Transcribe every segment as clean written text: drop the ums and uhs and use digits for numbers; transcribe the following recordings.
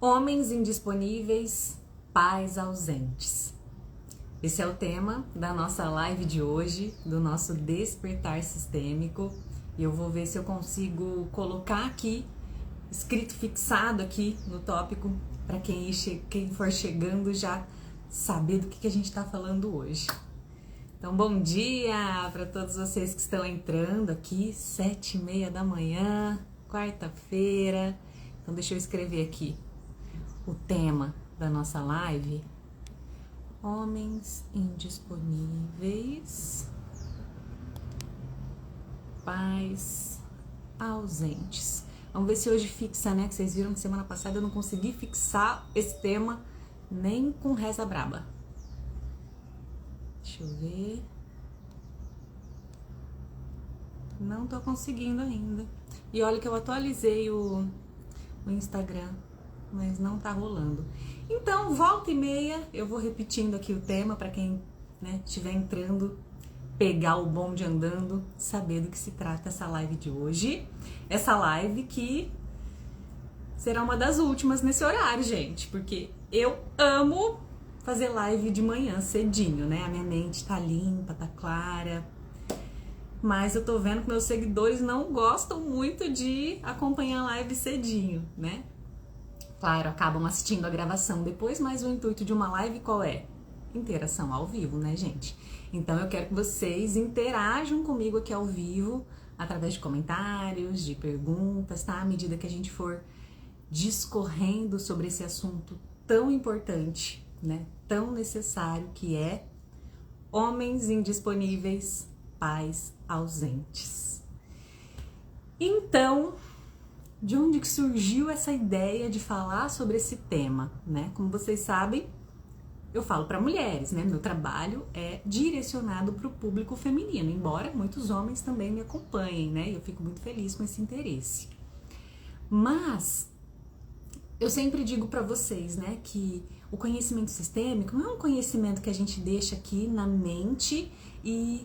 Homens indisponíveis, pais ausentes. Esse é o tema da nossa live de hoje, do nosso despertar sistêmico. E eu vou ver se eu consigo colocar aqui, escrito fixado aqui no tópico, para quem for chegando já saber do que a gente está falando hoje. Então, bom dia para todos vocês que estão entrando aqui, 7h30 da manhã, quarta-feira. Então, deixa eu escrever aqui o tema da nossa live: homens indisponíveis, pais ausentes. Vamos ver se hoje fixa, né? Que vocês viram que semana passada eu não consegui fixar esse tema nem com reza braba. Deixa eu ver. Não tô conseguindo ainda. E olha que eu atualizei o Instagram, mas não tá rolando. Então, volta e meia, eu vou repetindo aqui o tema para quem estiver entrando, pegar o bonde andando, saber do que se trata essa live de hoje. Essa live que será uma das últimas nesse horário, gente, porque eu amo fazer live de manhã cedinho, né? A minha mente tá limpa, tá clara. Mas eu tô vendo que meus seguidores não gostam muito de acompanhar a live cedinho, né? Claro, acabam assistindo a gravação depois, mas o intuito de uma live qual é? Interação ao vivo, né, gente? Então eu quero que vocês interajam comigo aqui ao vivo, através de comentários, de perguntas, tá? À medida que a gente for discorrendo sobre esse assunto tão importante, né? Tão necessário, que é homens indisponíveis, pais ausentes. Então, de onde que surgiu essa ideia de falar sobre esse tema, né? Como vocês sabem, eu falo para mulheres, né? Meu trabalho é direcionado para o público feminino, embora muitos homens também me acompanhem, né? Eu fico muito feliz com esse interesse. Mas eu sempre digo para vocês, né, que o conhecimento sistêmico não é um conhecimento que a gente deixa aqui na mente e,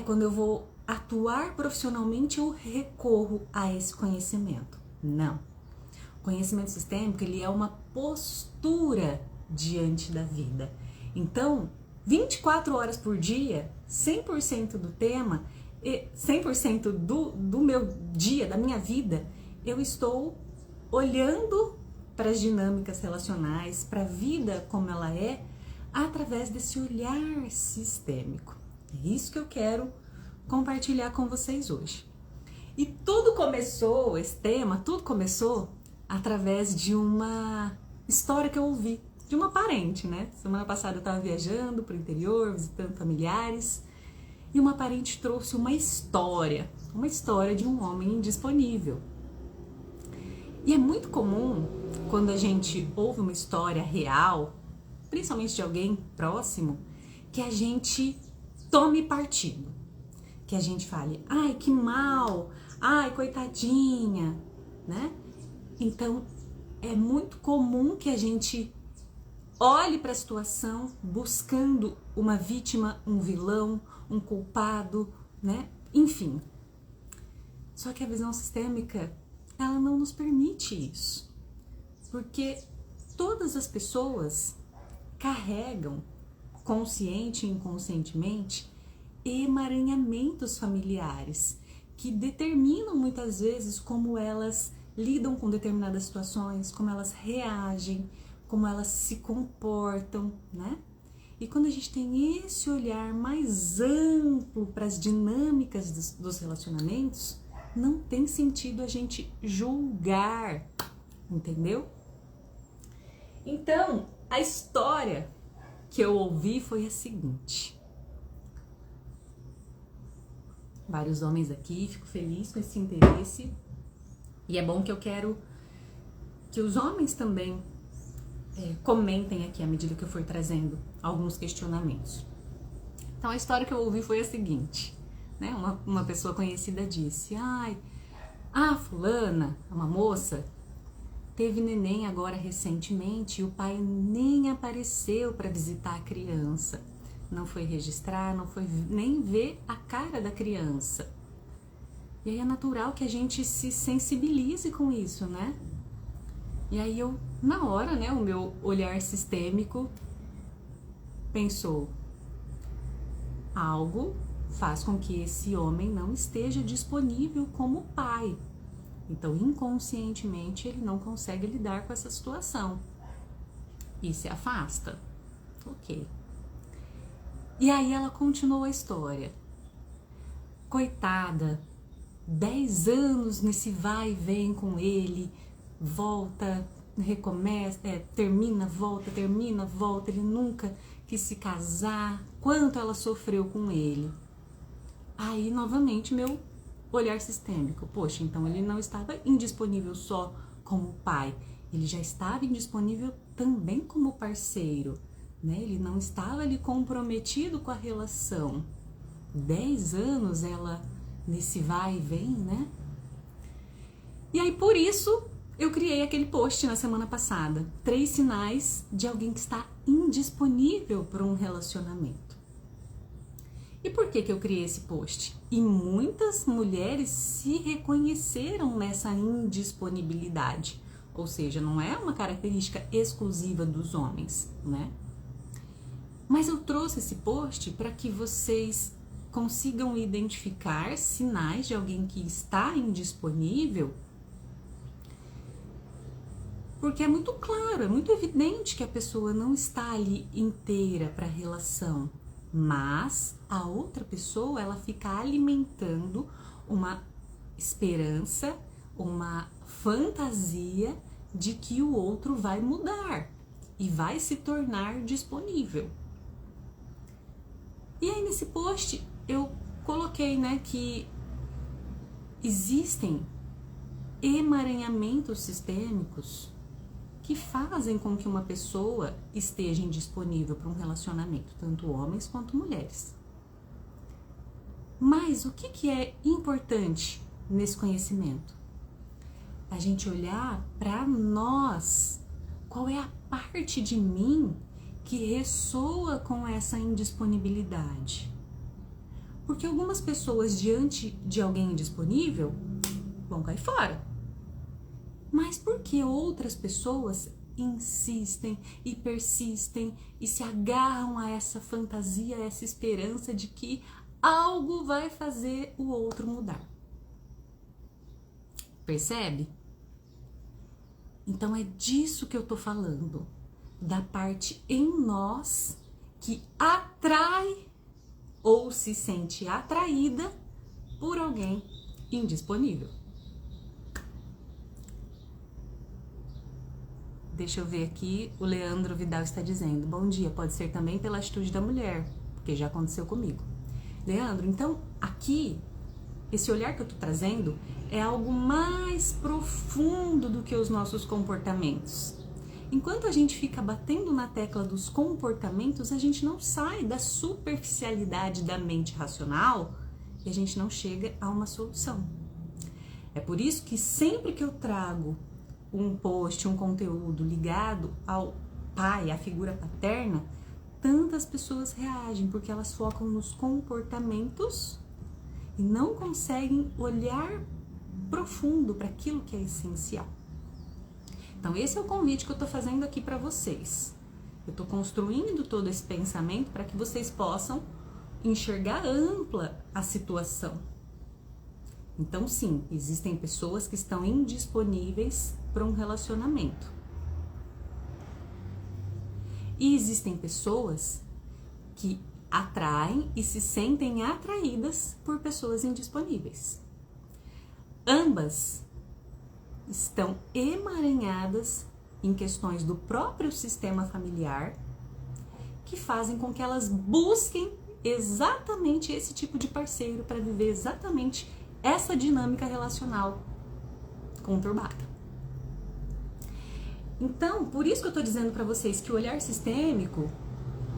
quando eu vou atuar profissionalmente eu recorro a esse conhecimento. Não. O conhecimento sistêmico, ele é uma postura diante da vida. Então, 24 horas por dia, 100% do tema, 100% do meu dia, da minha vida, eu estou olhando para as dinâmicas relacionais, para a vida como ela é, através desse olhar sistêmico. É isso que eu quero compartilhar com vocês hoje. E tudo começou, esse tema, tudo começou através de uma história que eu ouvi de uma parente, né? Semana passada eu estava viajando para o interior, visitando familiares, e uma parente trouxe uma história de um homem indisponível. E é muito comum, quando a gente ouve uma história real, principalmente de alguém próximo, que a gente tome partido. Que a gente fale, ai, que mal, ai, coitadinha, né? Então, é muito comum que a gente olhe para a situação buscando uma vítima, um vilão, um culpado, né? Enfim. Só que a visão sistêmica, ela não nos permite isso. Porque todas as pessoas carregam, consciente e inconscientemente, emaranhamentos familiares que determinam muitas vezes como elas lidam com determinadas situações, como elas reagem, como elas se comportam, né? E quando a gente tem esse olhar mais amplo para as dinâmicas dos relacionamentos, não tem sentido a gente julgar, entendeu? Então, a história que eu ouvi foi a seguinte. Vários homens aqui, fico feliz com esse interesse. E é bom que eu quero que os homens também comentem aqui à medida que eu for trazendo alguns questionamentos. Então, a história que eu ouvi foi a seguinte, né? Uma pessoa conhecida disse, a fulana, uma moça, teve neném agora recentemente e o pai nem apareceu para visitar a criança. Não foi registrar, não foi nem ver a cara da criança. E aí é natural que a gente se sensibilize com isso, né? E aí eu, na hora, né, o meu olhar sistêmico pensou, algo faz com que esse homem não esteja disponível como pai. Então, inconscientemente, ele não consegue lidar com essa situação e se afasta. Ok. E aí ela continuou a história. Coitada, 10 anos nesse vai e vem com ele, volta, recomeça, termina, volta, ele nunca quis se casar, quanto ela sofreu com ele. Aí, novamente, meu olhar sistêmico, poxa, então ele não estava indisponível só como pai, ele já estava indisponível também como parceiro, né? Ele não estava ali comprometido com a relação. 10 anos ela nesse vai e vem, né? E aí, por isso, eu criei aquele post na semana passada. 3 sinais de alguém que está indisponível para um relacionamento. E por que eu criei esse post? E muitas mulheres se reconheceram nessa indisponibilidade. Ou seja, não é uma característica exclusiva dos homens, né? Mas eu trouxe esse post para que vocês consigam identificar sinais de alguém que está indisponível, porque é muito claro, é muito evidente que a pessoa não está ali inteira para a relação, mas a outra pessoa, ela fica alimentando uma esperança, uma fantasia de que o outro vai mudar e vai se tornar disponível. E aí nesse post eu coloquei, né, que existem emaranhamentos sistêmicos que fazem com que uma pessoa esteja indisponível para um relacionamento, tanto homens quanto mulheres. Mas o que é importante nesse conhecimento? A gente olhar para nós, qual é a parte de mim que ressoa com essa indisponibilidade. Porque algumas pessoas, diante de alguém indisponível, vão cair fora. Mas por que outras pessoas insistem e persistem e se agarram a essa fantasia, a essa esperança de que algo vai fazer o outro mudar? Percebe? Então é disso que eu tô falando, da parte em nós que atrai ou se sente atraída por alguém indisponível. Deixa eu ver aqui, o Leandro Vidal está dizendo, bom dia, pode ser também pela atitude da mulher, porque já aconteceu comigo. Leandro, então aqui, esse olhar que eu tô trazendo é algo mais profundo do que os nossos comportamentos. Enquanto a gente fica batendo na tecla dos comportamentos, a gente não sai da superficialidade da mente racional e a gente não chega a uma solução. É por isso que sempre que eu trago um post, um conteúdo ligado ao pai, à figura paterna, tantas pessoas reagem, porque elas focam nos comportamentos e não conseguem olhar profundo para aquilo que é essencial. Então esse é o convite que eu tô fazendo aqui para vocês. Eu tô construindo todo esse pensamento para que vocês possam enxergar ampla a situação. Então sim, existem pessoas que estão indisponíveis para um relacionamento. E existem pessoas que atraem e se sentem atraídas por pessoas indisponíveis. Ambas estão emaranhadas em questões do próprio sistema familiar que fazem com que elas busquem exatamente esse tipo de parceiro para viver exatamente essa dinâmica relacional conturbada. Então, por isso que eu estou dizendo para vocês que o olhar sistêmico,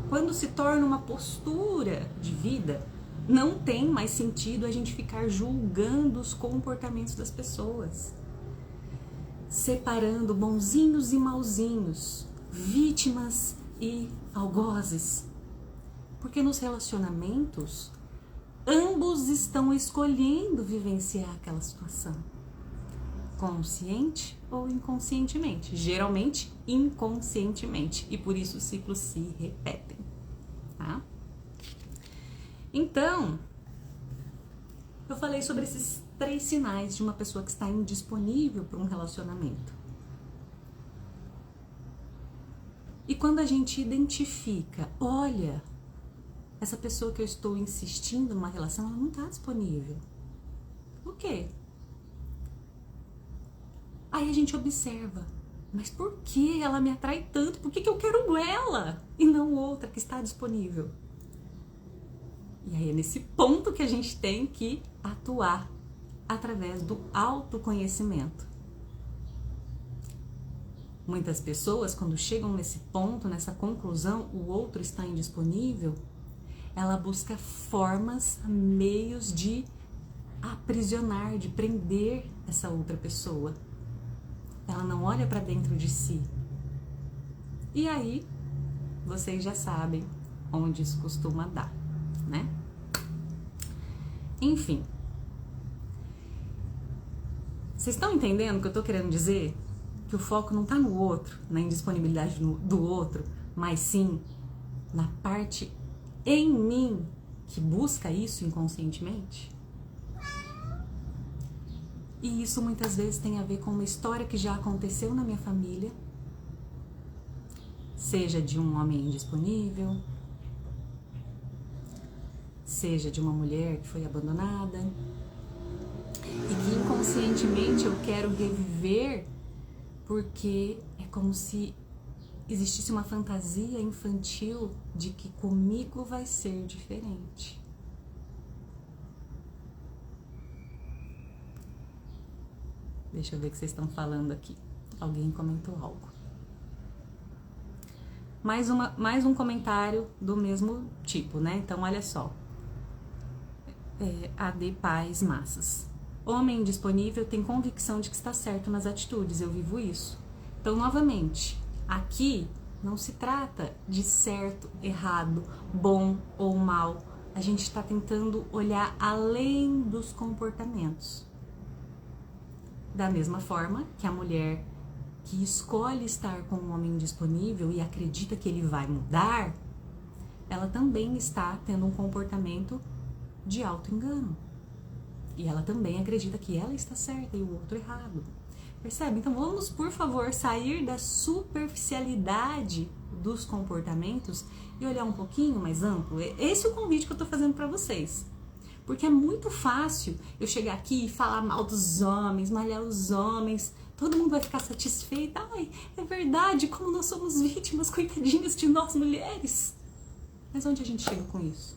quando se torna uma postura de vida, não tem mais sentido a gente ficar julgando os comportamentos das pessoas, separando bonzinhos e mauzinhos, vítimas e algozes. Porque nos relacionamentos, ambos estão escolhendo vivenciar aquela situação. consciente ou inconscientemente, geralmente inconscientemente, e por isso os ciclos se repetem, tá? Então, eu falei sobre esses 3 sinais de uma pessoa que está indisponível para um relacionamento. E quando a gente identifica, olha, essa pessoa que eu estou insistindo numa relação, ela não está disponível. Por quê? Aí a gente observa, mas por que ela me atrai tanto? Por que eu quero ela e não outra que está disponível? E aí é nesse ponto que a gente tem que atuar através do autoconhecimento. Muitas pessoas, quando chegam nesse ponto, nessa conclusão, o outro está indisponível, ela busca formas, meios de aprisionar, de prender essa outra pessoa. Ela não olha para dentro de si. E aí, vocês já sabem onde isso costuma dar, né? Enfim. Vocês estão entendendo o que eu tô querendo dizer? Que o foco não tá no outro, na indisponibilidade do outro, mas sim na parte em mim que busca isso inconscientemente? E isso muitas vezes tem a ver com uma história que já aconteceu na minha família, seja de um homem indisponível, seja de uma mulher que foi abandonada, e que inconscientemente eu quero reviver porque é como se existisse uma fantasia infantil de que comigo vai ser diferente. Deixa eu ver o que vocês estão falando aqui. Alguém comentou algo. Mais um comentário do mesmo tipo, né? Então, olha só. AD Paz Massas. Homem indisponível tem convicção de que está certo nas atitudes. Eu vivo isso. Então, novamente, aqui não se trata de certo, errado, bom ou mal. A gente está tentando olhar além dos comportamentos. Da mesma forma que a mulher que escolhe estar com um homem indisponível e acredita que ele vai mudar, ela também está tendo um comportamento de auto-engano. E ela também acredita que ela está certa e o outro errado. Percebe? Então vamos, por favor, sair da superficialidade dos comportamentos e olhar um pouquinho mais amplo. Esse é o convite que eu estou fazendo para vocês. Porque é muito fácil eu chegar aqui e falar mal dos homens, malhar os homens, todo mundo vai ficar satisfeito. Ai, é verdade, como nós somos vítimas, coitadinhas de nós mulheres. Mas onde a gente chega com isso?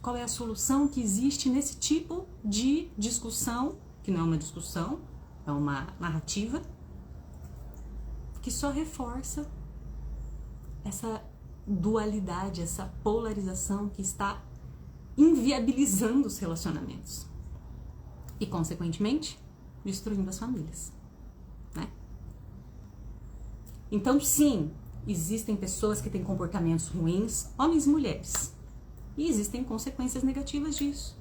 Qual é a solução que existe nesse tipo de discussão, que não é uma discussão, é uma narrativa, que só reforça essa dualidade, essa polarização que está inviabilizando os relacionamentos e, consequentemente, destruindo as famílias, né? Então, sim, existem pessoas que têm comportamentos ruins, homens e mulheres, e existem consequências negativas disso.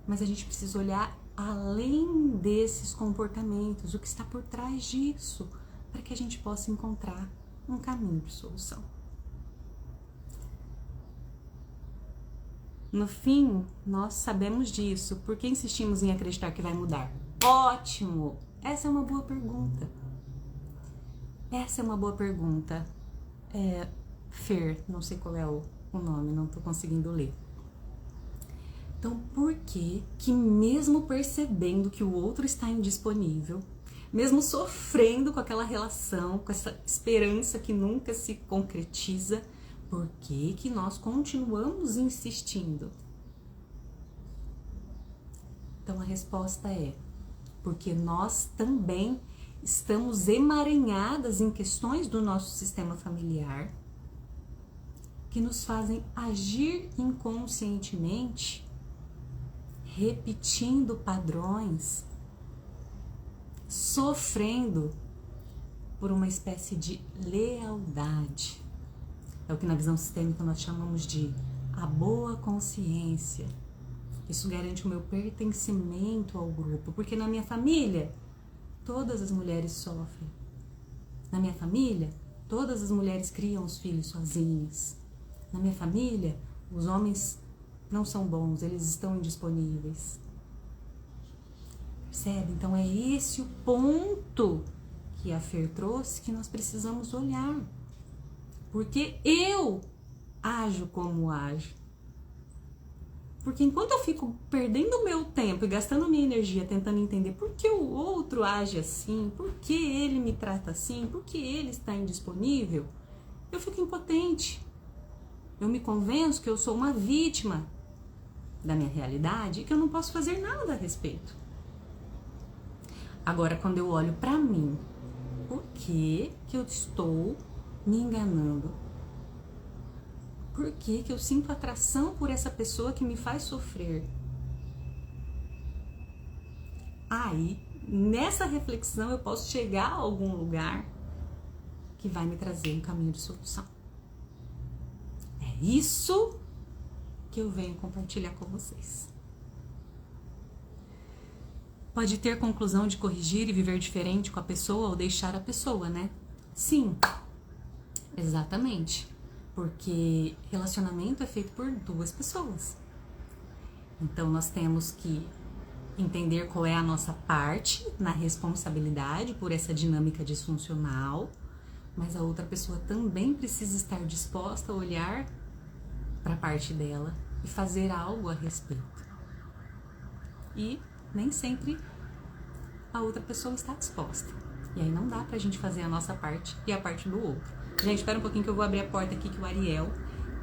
Mas a gente precisa olhar além desses comportamentos, o que está por trás disso, para que a gente possa encontrar um caminho de solução. No fim, nós sabemos disso. Por que insistimos em acreditar que vai mudar? Ótimo! Essa é uma boa pergunta. Essa é uma boa pergunta. Fer, não sei qual é o nome, não estou conseguindo ler. Então, por que mesmo percebendo que o outro está indisponível, mesmo sofrendo com aquela relação, com essa esperança que nunca se concretiza, por que nós continuamos insistindo? Então a resposta é porque nós também estamos emaranhadas em questões do nosso sistema familiar que nos fazem agir inconscientemente, repetindo padrões, sofrendo por uma espécie de lealdade. É o que na visão sistêmica nós chamamos de a boa consciência, Isso garante o meu pertencimento ao grupo, porque na minha família, todas as mulheres sofrem. Na minha família, todas as mulheres criam os filhos sozinhas. Na minha família, os homens não são bons, eles estão indisponíveis. Percebe? Então é esse o ponto que a Fer trouxe que nós precisamos olhar. Porque eu ajo como ajo. Porque enquanto eu fico perdendo meu tempo e gastando minha energia tentando entender por que o outro age assim, por que ele me trata assim, por que ele está indisponível, eu fico impotente. Eu me convenço que eu sou uma vítima da minha realidade e que eu não posso fazer nada a respeito. Agora, quando eu olho pra mim, por que eu estou me enganando? Por que eu sinto atração por essa pessoa que me faz sofrer? Aí, nessa reflexão, eu posso chegar a algum lugar que vai me trazer um caminho de solução. É isso que eu venho compartilhar com vocês. Pode ter conclusão de corrigir e viver diferente com a pessoa ou deixar a pessoa, né? Sim, exatamente. Porque relacionamento é feito por duas pessoas. Então, nós temos que entender qual é a nossa parte na responsabilidade por essa dinâmica disfuncional, mas a outra pessoa também precisa estar disposta a olhar para a parte dela e fazer algo a respeito. E nem sempre a outra pessoa está disposta. E aí não dá pra gente fazer a nossa parte e a parte do outro. Gente, espera um pouquinho que eu vou abrir a porta aqui que o Ariel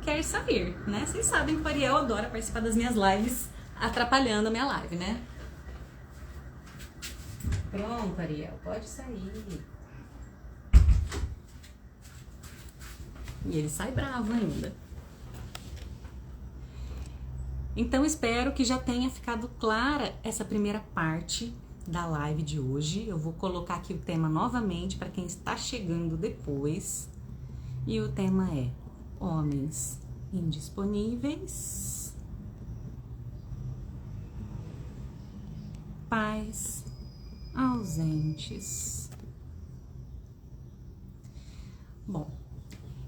quer sair, né? Vocês sabem que o Ariel adora participar das minhas lives, atrapalhando a minha live, né? Pronto, Ariel, pode sair. E ele sai bravo ainda. Então, espero que já tenha ficado clara essa primeira parte da live de hoje. Eu vou colocar aqui o tema novamente para quem está chegando depois. E o tema é homens indisponíveis, pais ausentes. Bom,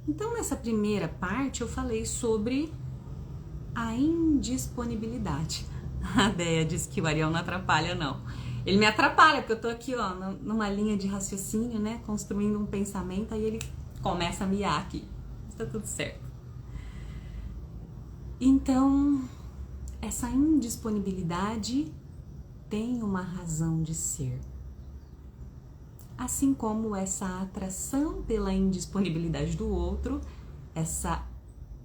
então nessa primeira parte eu falei sobre a indisponibilidade. A Deia disse que o Ariel não atrapalha, não. Ele me atrapalha, porque eu tô aqui, ó, numa linha de raciocínio, né, construindo um pensamento, aí ele começa a miar aqui. Está tudo certo. Então, essa indisponibilidade tem uma razão de ser. Assim como essa atração pela indisponibilidade do outro, essa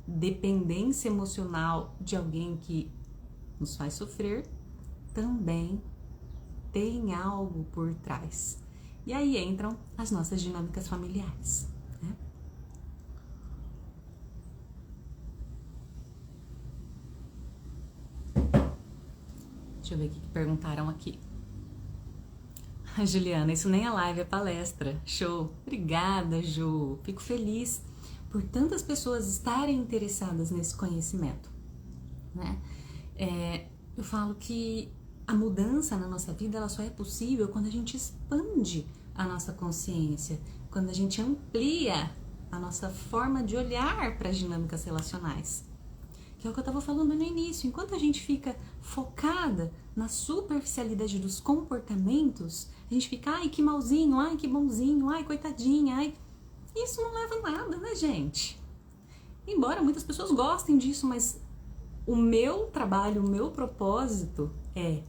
dependência emocional de alguém que nos faz sofrer, também tem algo por trás. E aí entram as nossas dinâmicas familiares, né? Deixa eu ver o que perguntaram aqui. Juliana, isso nem é live, é palestra. Show! Obrigada, Ju. Fico feliz por tantas pessoas estarem interessadas nesse conhecimento, né? Eu falo que a mudança na nossa vida ela só é possível quando a gente expande a nossa consciência, quando a gente amplia a nossa forma de olhar para as dinâmicas relacionais. Que é o que eu estava falando no início. Enquanto a gente fica focada na superficialidade dos comportamentos, a gente fica, ai, que malzinho, ai, que bonzinho, ai, coitadinha, ai. Isso não leva a nada, né, gente? Embora muitas pessoas gostem disso, mas o meu trabalho, o meu propósito é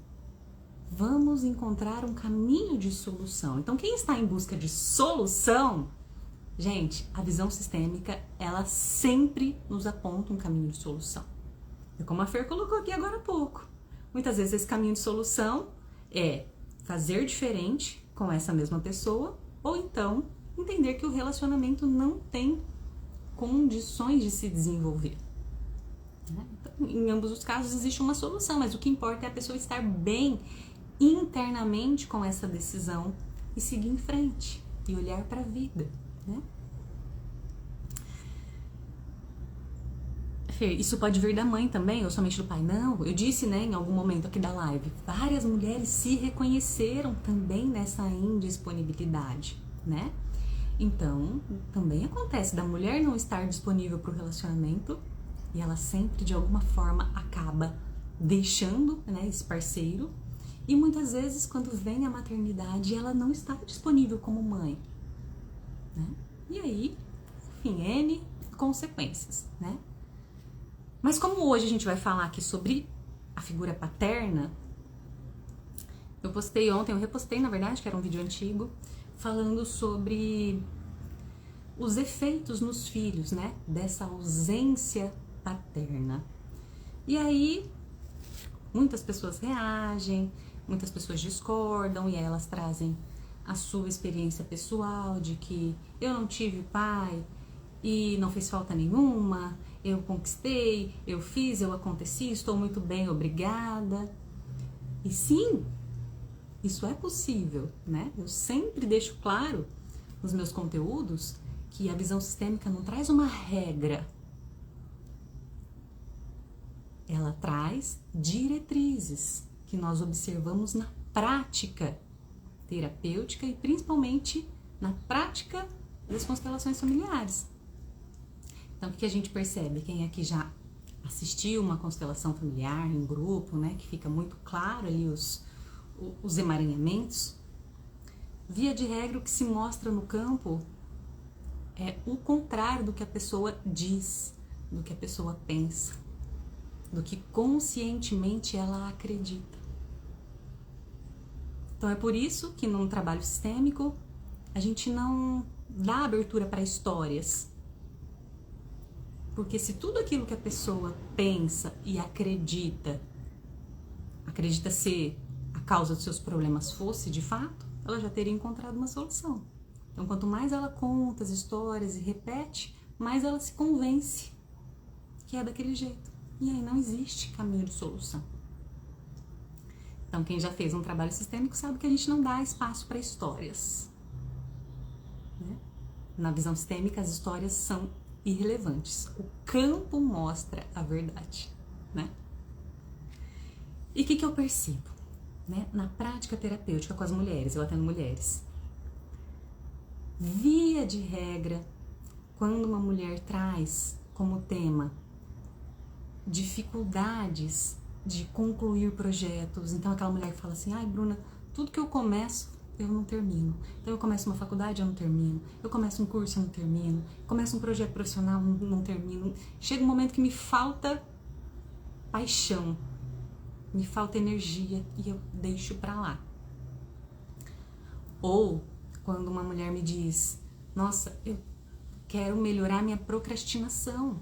vamos encontrar um caminho de solução. Então, quem está em busca de solução, gente, a visão sistêmica, ela sempre nos aponta um caminho de solução. É como a Fer colocou aqui agora há pouco. Muitas vezes esse caminho de solução é fazer diferente com essa mesma pessoa, ou então entender que o relacionamento não tem condições de se desenvolver. Então, em ambos os casos existe uma solução, mas o que importa é a pessoa estar bem internamente com essa decisão e seguir em frente e olhar para a vida, né? Fer, isso pode vir da mãe também, ou somente do pai? Não, eu disse, né, em algum momento aqui da live, várias mulheres se reconheceram também nessa indisponibilidade, né? Então, também acontece da mulher não estar disponível para o relacionamento e ela sempre, de alguma forma, acaba deixando, né, esse parceiro. E muitas vezes, quando vem a maternidade, ela não está disponível como mãe, né? E aí, enfim, N consequências, né? Mas como hoje a gente vai falar aqui sobre a figura paterna, eu postei ontem, eu repostei, na verdade, que era um vídeo antigo, falando sobre os efeitos nos filhos, né, dessa ausência paterna. E aí, muitas pessoas reagem, muitas pessoas discordam, e aí elas trazem a sua experiência pessoal de que eu não tive pai e não fez falta nenhuma, eu conquistei, eu fiz, eu aconteci, estou muito bem, obrigada. E sim, isso é possível, né? Eu sempre deixo claro nos meus conteúdos que a visão sistêmica não traz uma regra. Ela traz diretrizes que nós observamos na prática terapêutica e principalmente na prática das constelações familiares. Então, o que a gente percebe? Quem aqui já assistiu uma constelação familiar em grupo, né, que fica muito claro ali os emaranhamentos, via de regra o que se mostra no campo é o contrário do que a pessoa diz, do que a pessoa pensa, do que conscientemente ela acredita. Então é por isso que num trabalho sistêmico a gente não dá abertura para histórias. Porque se tudo aquilo que a pessoa pensa e acredita ser a causa dos seus problemas fosse de fato, ela já teria encontrado uma solução. Então, quanto mais ela conta as histórias e repete, mais ela se convence que é daquele jeito. E aí não existe caminho de solução. Então, quem já fez um trabalho sistêmico sabe que a gente não dá espaço para histórias, né? Na visão sistêmica, as histórias são irrelevantes. O campo mostra a verdade, né? E o que eu percebo, né? Na prática terapêutica com as mulheres, eu atendo mulheres. Via de regra, quando uma mulher traz como tema dificuldades de concluir projetos, então aquela mulher que fala assim, ai Bruna, tudo que eu começo eu não termino. Então eu começo uma faculdade, eu não termino. Eu começo um curso, eu não termino. Começo um projeto profissional, não termino. Chega um momento que me falta paixão, me falta energia e eu deixo pra lá. Ou quando uma mulher me diz, nossa, eu quero melhorar minha procrastinação.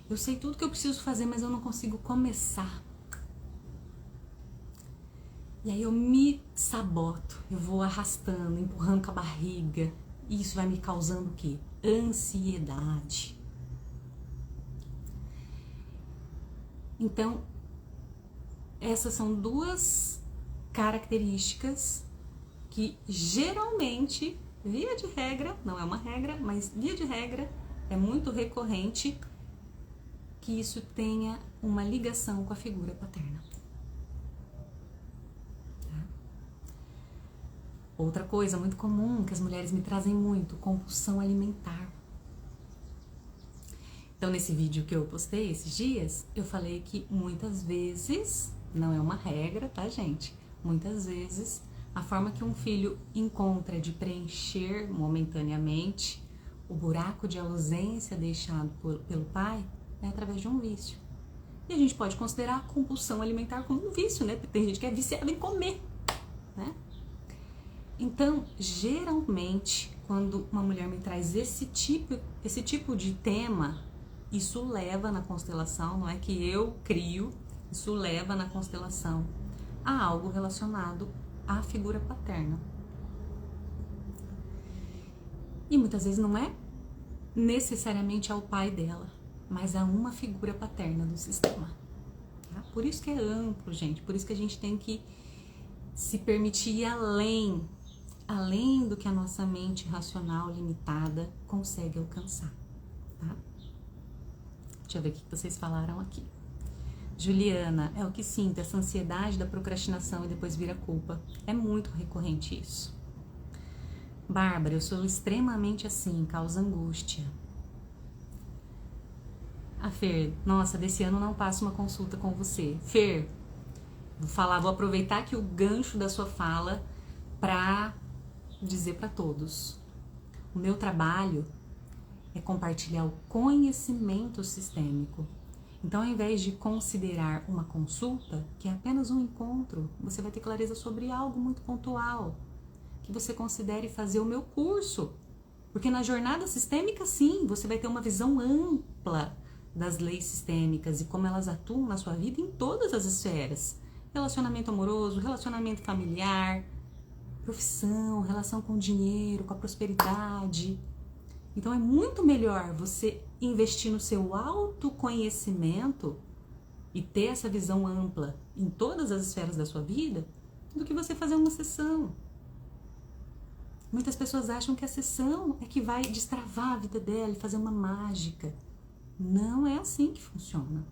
Eu sei tudo que eu preciso fazer, mas eu não consigo começar. E aí eu me saboto, eu vou arrastando, empurrando com a barriga. E isso vai me causando o quê? Ansiedade. Então, essas são duas características que geralmente, via de regra, não é uma regra, mas via de regra, é muito recorrente que isso tenha uma ligação com a figura paterna. Outra coisa muito comum que as mulheres me trazem muito, compulsão alimentar. Então, nesse vídeo que eu postei esses dias, eu falei que muitas vezes, não é uma regra, tá, gente? Muitas vezes, a forma que um filho encontra de preencher momentaneamente o buraco de ausência deixado pelo pai é através de um vício. E a gente pode considerar a compulsão alimentar como um vício, né? Porque tem gente que é viciada em comer, né? Então, geralmente, quando uma mulher me traz esse tipo de tema, isso leva na constelação, não é que eu crio, isso leva na constelação a algo relacionado à figura paterna. E muitas vezes não é necessariamente ao pai dela, mas a uma figura paterna do sistema. Tá? Por isso que é amplo, gente, por isso que a gente tem que se permitir ir além do que a nossa mente racional limitada consegue alcançar, tá? Deixa eu ver o que vocês falaram aqui. Juliana, é o que sinto, essa ansiedade da procrastinação e depois vira culpa. É muito recorrente isso. Bárbara, eu sou extremamente assim, causa angústia. A Fer, nossa, desse ano não passo uma consulta com você. Fer, vou aproveitar aqui o gancho da sua fala para dizer para todos. O meu trabalho é compartilhar o conhecimento sistêmico. Então, ao invés de considerar uma consulta, que é apenas um encontro, você vai ter clareza sobre algo muito pontual, que você considere fazer o meu curso. Porque na jornada sistêmica, sim, você vai ter uma visão ampla das leis sistêmicas e como elas atuam na sua vida em todas as esferas. Relacionamento amoroso, relacionamento familiar, profissão, relação com o dinheiro, com a prosperidade. Então é muito melhor você investir no seu autoconhecimento e ter essa visão ampla em todas as esferas da sua vida do que você fazer uma sessão. Muitas pessoas acham que a sessão é que vai destravar a vida dela e fazer uma mágica. Não é assim que funciona.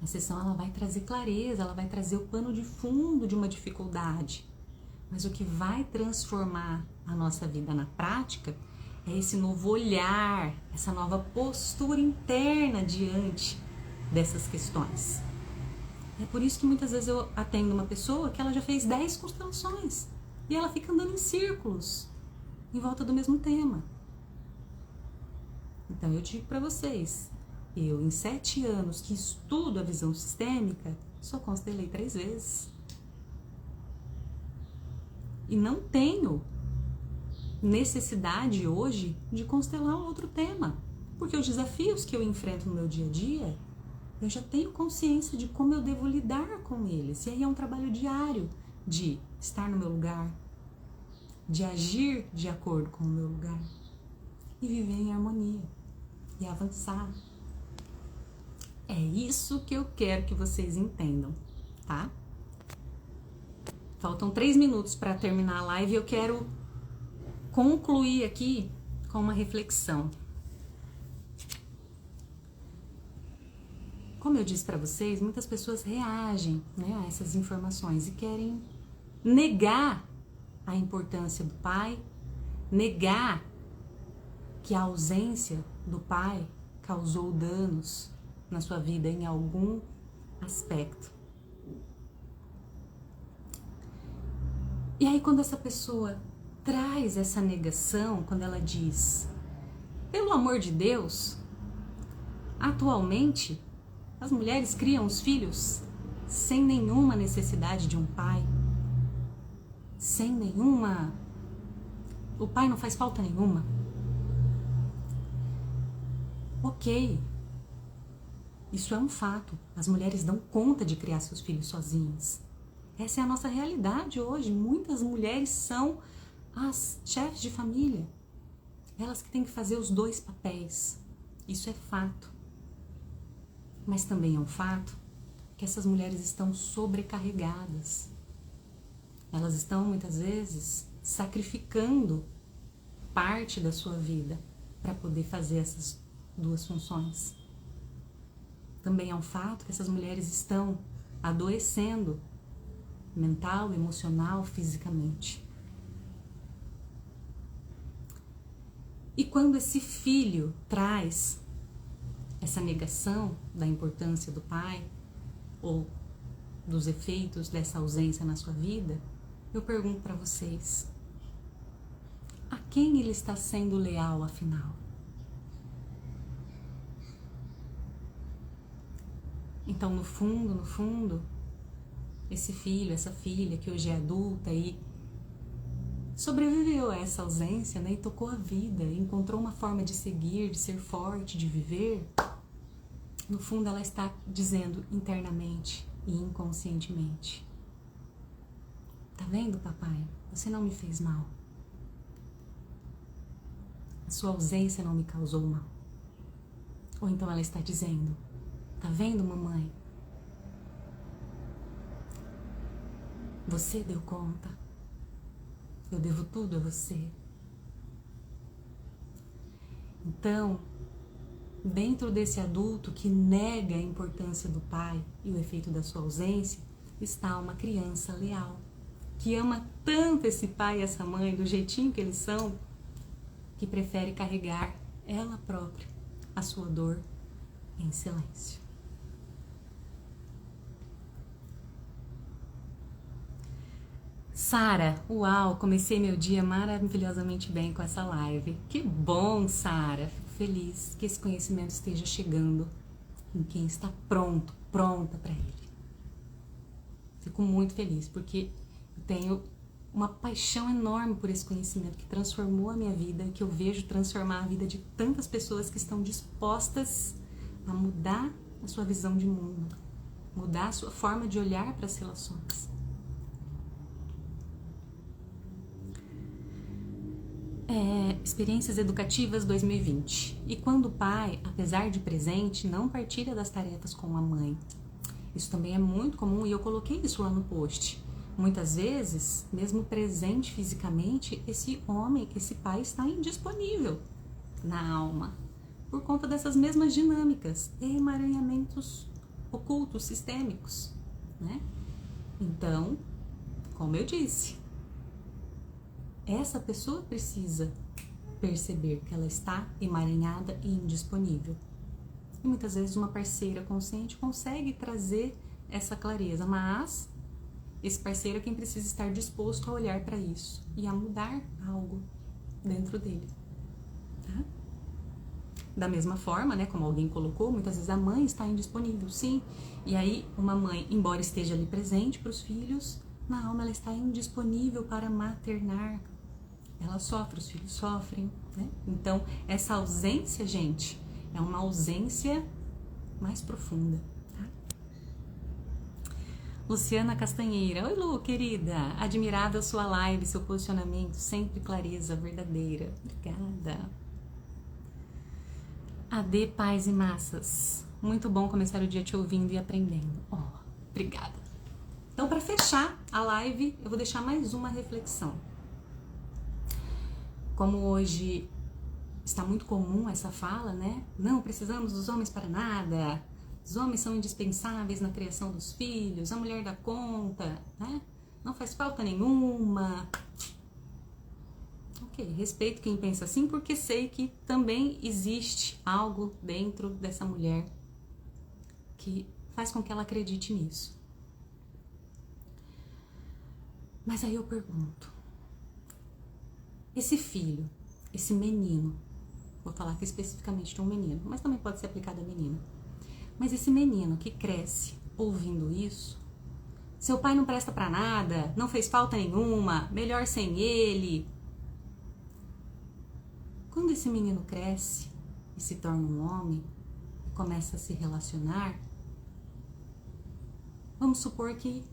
A sessão ela vai trazer clareza, ela vai trazer o pano de fundo de uma dificuldade. Mas o que vai transformar a nossa vida na prática é esse novo olhar, essa nova postura interna diante dessas questões. É por isso que muitas vezes eu atendo uma pessoa que ela já fez 10 constelações e ela fica andando em círculos em volta do mesmo tema. Então eu digo para vocês, eu em 7 anos que estudo a visão sistêmica, só constelei 3 vezes. E não tenho necessidade hoje de constelar um outro tema, porque os desafios que eu enfrento no meu dia a dia, eu já tenho consciência de como eu devo lidar com eles. E aí é um trabalho diário de estar no meu lugar, de agir de acordo com o meu lugar e viver em harmonia e avançar. É isso que eu quero que vocês entendam, tá? Faltam 3 minutos para terminar a live e eu quero concluir aqui com uma reflexão. Como eu disse para vocês, muitas pessoas reagem, né, a essas informações e querem negar a importância do pai, negar que a ausência do pai causou danos na sua vida em algum aspecto. E aí quando essa pessoa traz essa negação, quando ela diz, pelo amor de Deus, atualmente as mulheres criam os filhos sem nenhuma necessidade de um pai, sem nenhuma... O pai não faz falta nenhuma. Ok, isso é um fato. As mulheres dão conta de criar seus filhos sozinhas. Essa é a nossa realidade hoje. Muitas mulheres são as chefes de família. Elas que têm que fazer os 2 papéis. Isso é fato. Mas também é um fato que essas mulheres estão sobrecarregadas. Elas estão, muitas vezes, sacrificando parte da sua vida para poder fazer essas 2 funções. Também é um fato que essas mulheres estão adoecendo mental, emocional, fisicamente. E quando esse filho traz essa negação da importância do pai ou dos efeitos dessa ausência na sua vida, eu pergunto para vocês, a quem ele está sendo leal afinal? Então, no fundo, esse filho, essa filha que hoje é adulta e sobreviveu a essa ausência, né, e tocou a vida, encontrou uma forma de seguir, de ser forte, de viver, no fundo ela está dizendo internamente e inconscientemente, tá vendo, papai? Você não me fez mal. A sua ausência não me causou mal. Ou então ela está dizendo, tá vendo, mamãe? Você deu conta. Eu devo tudo a você. Então, dentro desse adulto que nega a importância do pai e o efeito da sua ausência, está uma criança leal, que ama tanto esse pai e essa mãe, do jeitinho que eles são, que prefere carregar ela própria a sua dor em silêncio. Sara, uau, comecei meu dia maravilhosamente bem com essa live. Que bom, Sara. Fico feliz que esse conhecimento esteja chegando em quem está pronto, pronta para ele. Fico muito feliz porque eu tenho uma paixão enorme por esse conhecimento que transformou a minha vida, que eu vejo transformar a vida de tantas pessoas que estão dispostas a mudar a sua visão de mundo, mudar a sua forma de olhar para as relações. Experiências Educativas 2020. E quando o pai, apesar de presente, não partilha das tarefas com a mãe. Isso também é muito comum e eu coloquei isso lá no post. Muitas vezes, mesmo presente fisicamente, esse homem, esse pai está indisponível na alma, por conta dessas mesmas dinâmicas e emaranhamentos ocultos, sistêmicos, né? Então, como eu disse, essa pessoa precisa perceber que ela está emaranhada e indisponível. E muitas vezes uma parceira consciente consegue trazer essa clareza, mas esse parceiro é quem precisa estar disposto a olhar para isso e a mudar algo dentro dele. Tá? Da mesma forma, né, como alguém colocou, muitas vezes a mãe está indisponível, sim. E aí uma mãe, embora esteja ali presente para os filhos, na alma ela está indisponível para maternar. Ela sofre, os filhos sofrem, né? Então, essa ausência, gente, é uma ausência mais profunda, tá? Luciana Castanheira. Oi, Lu, querida. Admirável sua live, seu posicionamento, sempre clareza verdadeira. Obrigada. AD Paz e Massas. Muito bom começar o dia te ouvindo e aprendendo. Oh, obrigada. Então, para fechar a live, eu vou deixar mais uma reflexão. Como hoje está muito comum essa fala, né? Não precisamos dos homens para nada, os homens são indispensáveis na criação dos filhos, a mulher dá conta, né? Não faz falta nenhuma. Ok, respeito quem pensa assim, porque sei que também existe algo dentro dessa mulher que faz com que ela acredite nisso. Mas aí eu pergunto, esse filho, esse menino, vou falar aqui especificamente de um menino, mas também pode ser aplicado a menina. Mas esse menino que cresce ouvindo isso, seu pai não presta pra nada, não fez falta nenhuma, melhor sem ele. Quando esse menino cresce e se torna um homem, e começa a se relacionar, vamos supor que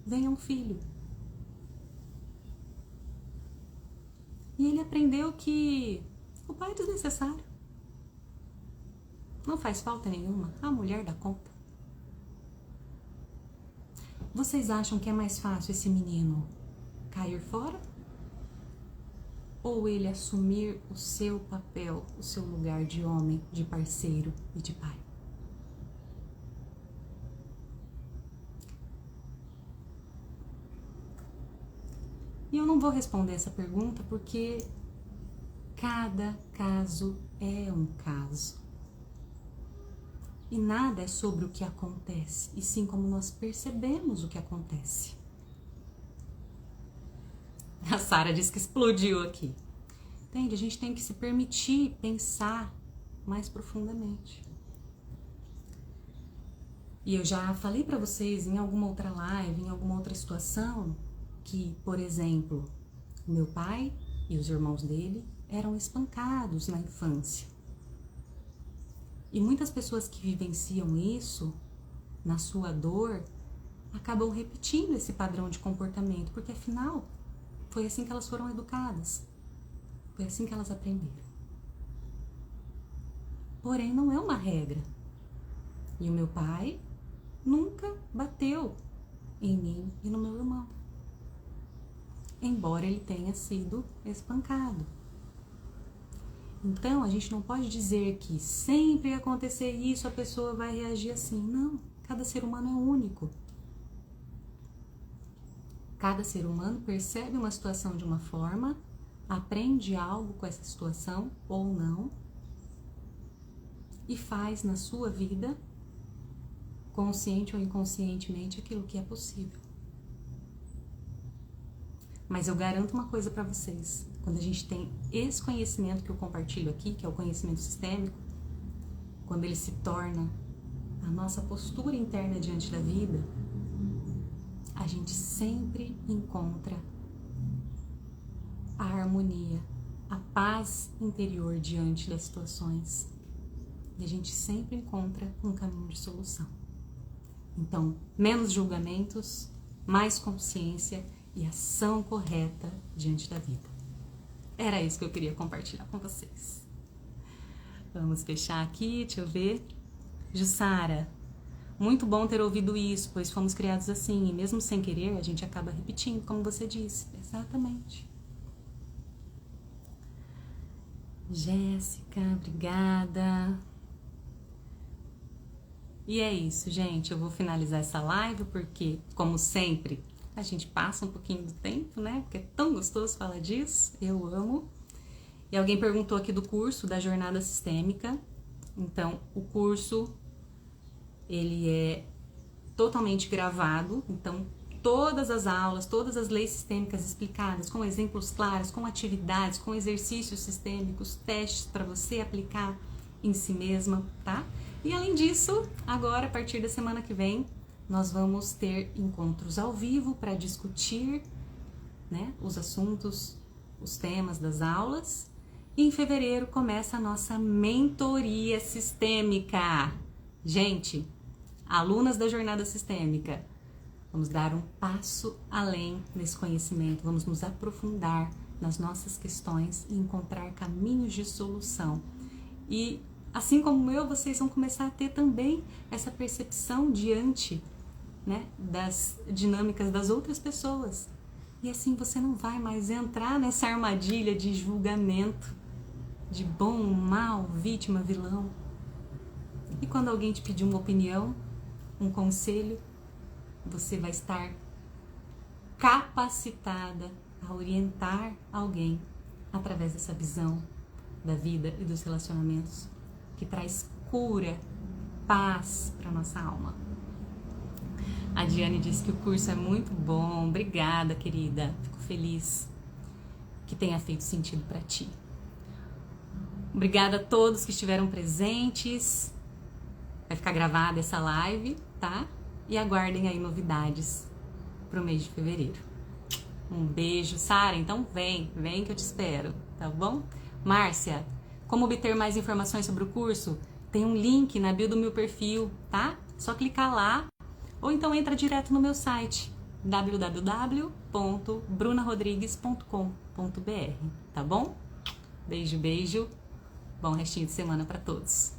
venha um filho. E ele aprendeu que o pai é desnecessário. Não faz falta nenhuma. A mulher dá conta. Vocês acham que é mais fácil esse menino cair fora? Ou ele assumir o seu papel, o seu lugar de homem, de parceiro e de pai? E eu não vou responder essa pergunta porque cada caso é um caso. E nada é sobre o que acontece, e sim como nós percebemos o que acontece. A Sara disse que explodiu aqui. Entende? A gente tem que se permitir pensar mais profundamente. E eu já falei para vocês em alguma outra live, em alguma outra situação, que, por exemplo, meu pai e os irmãos dele eram espancados na infância. E muitas pessoas que vivenciam isso, na sua dor, acabam repetindo esse padrão de comportamento, porque afinal, foi assim que elas foram educadas, foi assim que elas aprenderam. Porém, não é uma regra. E o meu pai nunca bateu em mim e no meu irmão, embora ele tenha sido espancado. Então, a gente não pode dizer que sempre que acontecer isso, a pessoa vai reagir assim. Não, cada ser humano é único. Cada ser humano percebe uma situação de uma forma, aprende algo com essa situação ou não, e faz na sua vida, consciente ou inconscientemente, aquilo que é possível. Mas eu garanto uma coisa para vocês, quando a gente tem esse conhecimento que eu compartilho aqui, que é o conhecimento sistêmico, quando ele se torna a nossa postura interna diante da vida, a gente sempre encontra a harmonia, a paz interior diante das situações. E a gente sempre encontra um caminho de solução. Então, menos julgamentos, mais consciência e ação correta diante da vida. Era isso que eu queria compartilhar com vocês. Vamos fechar aqui, deixa eu ver. Jussara, muito bom ter ouvido isso, pois fomos criados assim, e mesmo sem querer, a gente acaba repetindo, como você disse. Exatamente. Jéssica, obrigada. E é isso, gente. Eu vou finalizar essa live, porque, como sempre, a gente passa um pouquinho do tempo, né? Porque é tão gostoso falar disso. Eu amo. E alguém perguntou aqui do curso da Jornada Sistêmica. Então, o curso, ele é totalmente gravado. Então, todas as aulas, todas as leis sistêmicas explicadas, com exemplos claros, com atividades, com exercícios sistêmicos, testes para você aplicar em si mesma, tá? E além disso, agora, a partir da semana que vem, nós vamos ter encontros ao vivo para discutir, né, os assuntos, os temas das aulas. E em fevereiro começa a nossa mentoria sistêmica. Gente, alunas da Jornada Sistêmica, vamos dar um passo além nesse conhecimento, vamos nos aprofundar nas nossas questões e encontrar caminhos de solução. E assim como eu, vocês vão começar a ter também essa percepção diante, né, das dinâmicas das outras pessoas. E assim você não vai mais entrar nessa armadilha de julgamento, de bom, mal, vítima, vilão. E quando alguém te pedir uma opinião, um conselho, você vai estar capacitada a orientar alguém através dessa visão da vida e dos relacionamentos que traz cura, paz para nossa alma. A Diane disse que o curso é muito bom. Obrigada, querida. Fico feliz que tenha feito sentido para ti. Obrigada a todos que estiveram presentes. Vai ficar gravada essa live, tá? E aguardem aí novidades pro mês de fevereiro. Um beijo. Sara, então vem que eu te espero, tá bom? Márcia, como obter mais informações sobre o curso? Tem um link na bio do meu perfil, tá? Só clicar lá ou então entra direto no meu site www.brunarodrigues.com.br, tá bom? Beijo, beijo. Bom restinho de semana para todos.